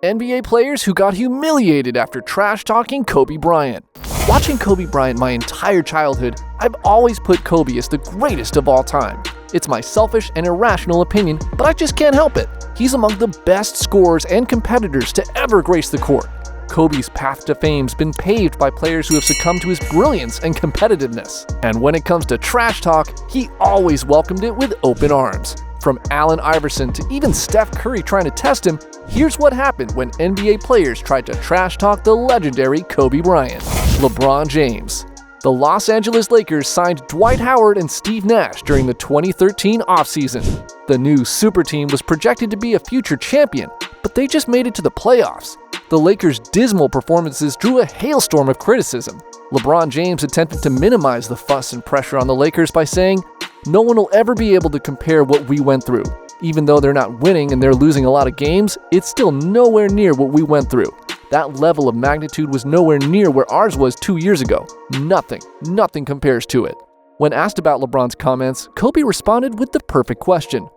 NBA players who got humiliated after trash-talking Kobe Bryant. Watching Kobe Bryant my entire childhood, I've always put Kobe as the greatest of all time. It's my selfish and irrational opinion, but I just can't help it. He's among the best scorers and competitors to ever grace the court. Kobe's path to fame's been paved by players who have succumbed to his brilliance and competitiveness. And when it comes to trash talk, he always welcomed it with open arms. From Allen Iverson to even Steph Curry trying to test him, here's what happened when NBA players tried to trash talk the legendary Kobe Bryant. LeBron James. The Los Angeles Lakers signed Dwight Howard and Steve Nash during the 2013 offseason. The new super team was projected to be a future champion, but they just made it to the playoffs. The Lakers' dismal performances drew a hailstorm of criticism. LeBron James attempted to minimize the fuss and pressure on the Lakers by saying, "No one will ever be able to compare what we went through. Even though they're not winning and they're losing a lot of games, it's still nowhere near what we went through. That level of magnitude was nowhere near where ours was 2 years ago. Nothing compares to it." When asked about LeBron's comments, Kobe responded with the perfect question.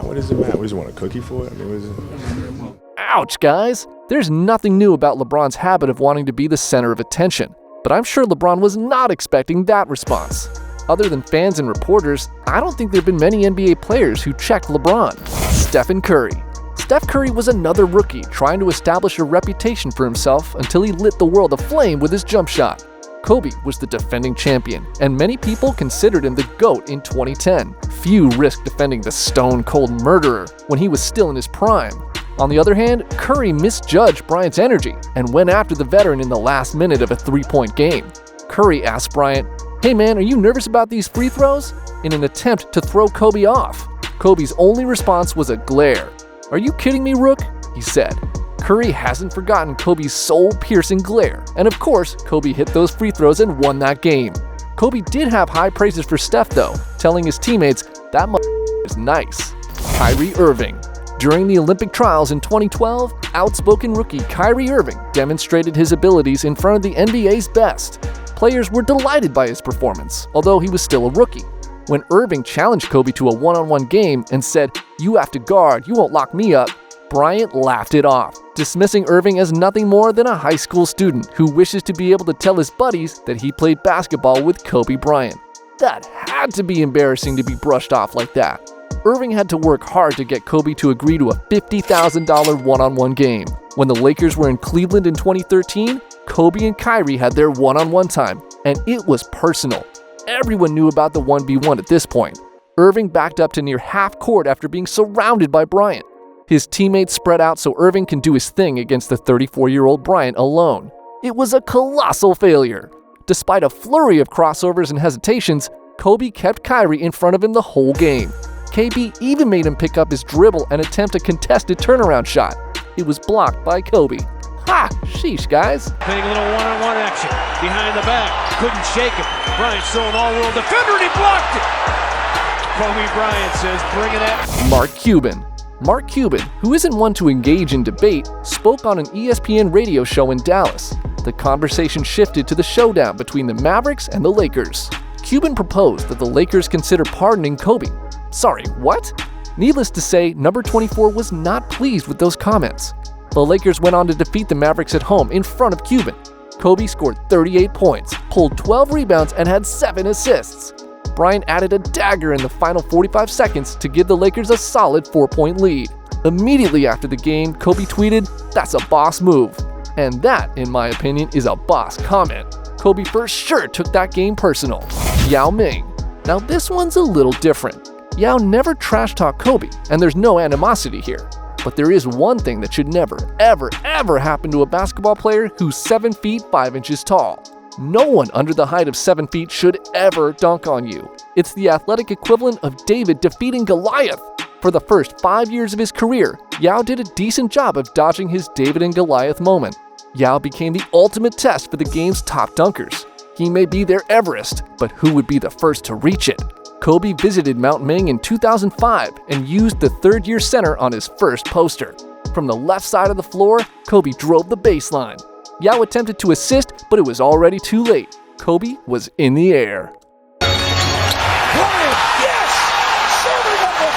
What does it matter? We just want a cookie for it? What is it? Ouch, guys! There's nothing new about LeBron's habit of wanting to be the center of attention, but I'm sure LeBron was not expecting that response. Other than fans and reporters, I don't think there have been many NBA players who checked LeBron. Stephen Curry. Steph Curry was another rookie trying to establish a reputation for himself until he lit the world aflame with his jump shot. Kobe was the defending champion, and many people considered him the GOAT in 2010. Few risked defending the stone-cold murderer when he was still in his prime. On the other hand, Curry misjudged Bryant's energy and went after the veteran in the last minute of a three-point game. Curry asked Bryant, "Hey man, are you nervous about these free throws?" in an attempt to throw Kobe off. Kobe's only response was a glare. "Are you kidding me, Rook?" he said. Curry hasn't forgotten Kobe's soul-piercing glare, and of course, Kobe hit those free throws and won that game. Kobe did have high praises for Steph though, telling his teammates, "That is nice." Kyrie Irving. During the Olympic trials in 2012, outspoken rookie Kyrie Irving demonstrated his abilities in front of the NBA's best. Players were delighted by his performance, although he was still a rookie. When Irving challenged Kobe to a one-on-one game and said, "You have to guard, you won't lock me up," Bryant laughed it off, dismissing Irving as nothing more than a high school student who wishes to be able to tell his buddies that he played basketball with Kobe Bryant. That had to be embarrassing to be brushed off like that. Irving had to work hard to get Kobe to agree to a $50,000 one-on-one game. When the Lakers were in Cleveland in 2013, Kobe and Kyrie had their one-on-one time, and it was personal. Everyone knew about the 1v1 at this point. Irving backed up to near half court after being surrounded by Bryant. His teammates spread out so Irving can do his thing against the 34-year-old Bryant alone. It was a colossal failure. Despite a flurry of crossovers and hesitations, Kobe kept Kyrie in front of him the whole game. KB even made him pick up his dribble and attempt a contested turnaround shot. It was blocked by Kobe. Ha! Sheesh, guys. Playing a little one-on-one action. Behind the back. Couldn't shake him. Bryant still an all-world defender, and he blocked it! Kobe Bryant says, "Bring it at." Mark Cuban. Mark Cuban, who isn't one to engage in debate, spoke on an ESPN radio show in Dallas. The conversation shifted to the showdown between the Mavericks and the Lakers. Cuban proposed that the Lakers consider pardoning Kobe. Sorry, what? Needless to say, number 24 was not pleased with those comments. The Lakers went on to defeat the Mavericks at home in front of Cuban. Kobe scored 38 points, pulled 12 rebounds, and had 7 assists. Bryant added a dagger in the final 45 seconds to give the Lakers a solid 4-point lead. Immediately after the game, Kobe tweeted, "That's a boss move." And that, in my opinion, is a boss comment. Kobe for sure took that game personal. Yao Ming. Now this one's a little different. Yao never trash-talked Kobe, and there's no animosity here. But there is one thing that should never, ever happen to a basketball player who's 7 feet 5 inches tall. No one under the height of 7 feet should ever dunk on you. It's the athletic equivalent of David defeating Goliath. For the first 5 years of his career, Yao did a decent job of dodging his David and Goliath moment. Yao became the ultimate test for the game's top dunkers. He may be their Everest, but who would be the first to reach it? Kobe visited Mount Ming in 2005 and used the third-year center on his first poster. From the left side of the floor, Kobe drove the baseline. Yao attempted to assist, but it was already too late. Kobe was in the air. Bryant, yes! Serving up a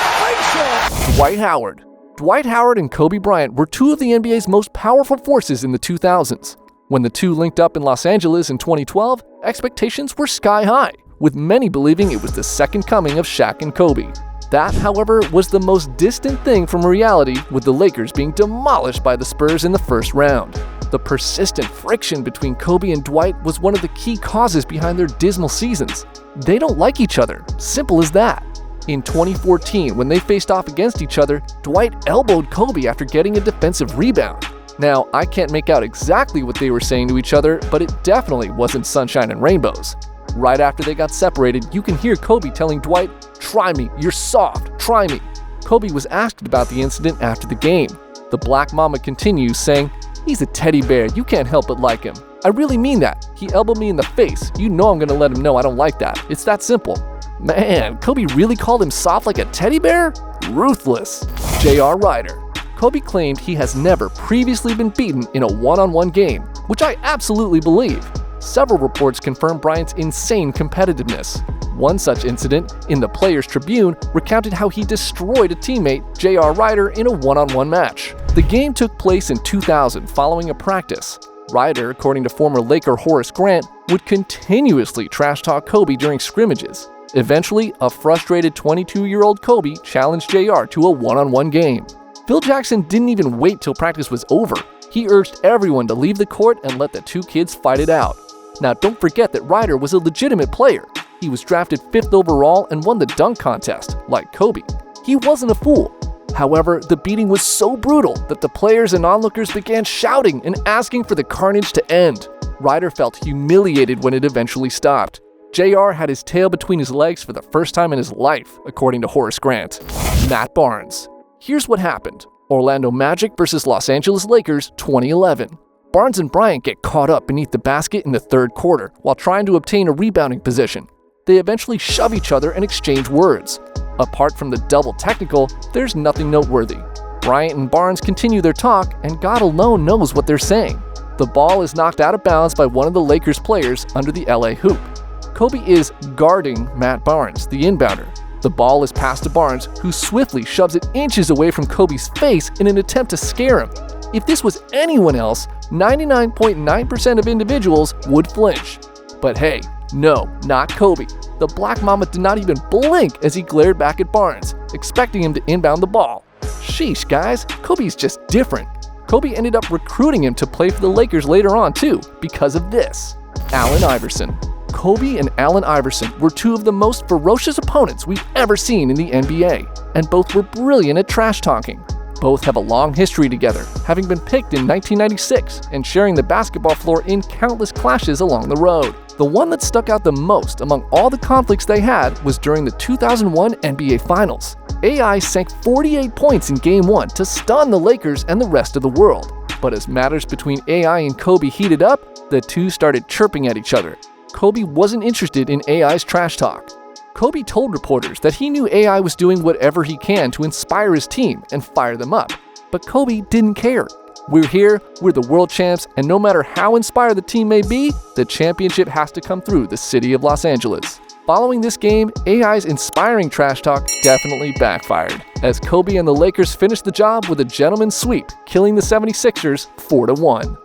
facial! Dwight Howard. Dwight Howard and Kobe Bryant were two of the NBA's most powerful forces in the 2000s. When the two linked up in Los Angeles in 2012, expectations were sky high, with many believing it was the second coming of Shaq and Kobe. That, however, was the most distant thing from reality, with the Lakers being demolished by the Spurs in the first round. The persistent friction between Kobe and Dwight was one of the key causes behind their dismal seasons. They don't like each other, simple as that. In 2014, when they faced off against each other, Dwight elbowed Kobe after getting a defensive rebound. Now, I can't make out exactly what they were saying to each other, but it definitely wasn't sunshine and rainbows. Right after they got separated, you can hear Kobe telling Dwight, "Try me, you're soft, try me." Kobe was asked about the incident after the game. The Black Mamba continues, saying, "He's a teddy bear, you can't help but like him. I really mean that. He elbowed me in the face. You know I'm gonna let him know I don't like that. It's that simple." Man, Kobe really called him soft like a teddy bear? Ruthless. J.R. Rider. Kobe claimed he has never previously been beaten in a one-on-one game, which I absolutely believe. Several reports confirm Bryant's insane competitiveness. One such incident, in the Players Tribune, recounted how he destroyed a teammate, J.R. Rider, in a one-on-one match. The game took place in 2000 following a practice. Rider, according to former Laker Horace Grant, would continuously trash-talk Kobe during scrimmages. Eventually, a frustrated 22-year-old Kobe challenged JR to a one-on-one game. Phil Jackson didn't even wait till practice was over. He urged everyone to leave the court and let the two kids fight it out. Now, don't forget that Rider was a legitimate player. He was drafted 5th overall and won the dunk contest, like Kobe. He wasn't a fool. However, the beating was so brutal that the players and onlookers began shouting and asking for the carnage to end. Rider felt humiliated when it eventually stopped. JR had his tail between his legs for the first time in his life, according to Horace Grant. Matt Barnes. Here's what happened. Orlando Magic versus Los Angeles Lakers 2011. Barnes and Bryant get caught up beneath the basket in the third quarter while trying to obtain a rebounding position. They eventually shove each other and exchange words. Apart from the double technical, there's nothing noteworthy. Bryant and Barnes continue their talk, and God alone knows what they're saying. The ball is knocked out of bounds by one of the Lakers players under the LA hoop. Kobe is guarding Matt Barnes, the inbounder. The ball is passed to Barnes, who swiftly shoves it inches away from Kobe's face in an attempt to scare him. If this was anyone else, 99.9% of individuals would flinch. But hey, no, not Kobe. The Black Mamba did not even blink as he glared back at Barnes, expecting him to inbound the ball. Sheesh, guys, Kobe's just different. Kobe ended up recruiting him to play for the Lakers later on too, because of this. Allen Iverson. Kobe and Allen Iverson were two of the most ferocious opponents we've ever seen in the NBA, and both were brilliant at trash talking. Both have a long history together, having been picked in 1996 and sharing the basketball floor in countless clashes along the road. The one that stuck out the most among all the conflicts they had was during the 2001 NBA Finals. AI sank 48 points in Game 1 to stun the Lakers and the rest of the world. But as matters between AI and Kobe heated up, the two started chirping at each other. Kobe wasn't interested in AI's trash talk. Kobe told reporters that he knew AI was doing whatever he can to inspire his team and fire them up, but Kobe didn't care. We're here, we're the world champs, and no matter how inspired the team may be, the championship has to come through the city of Los Angeles. Following this game, AI's inspiring trash talk definitely backfired, as Kobe and the Lakers finished the job with a gentleman's sweep, killing the 76ers 4-1.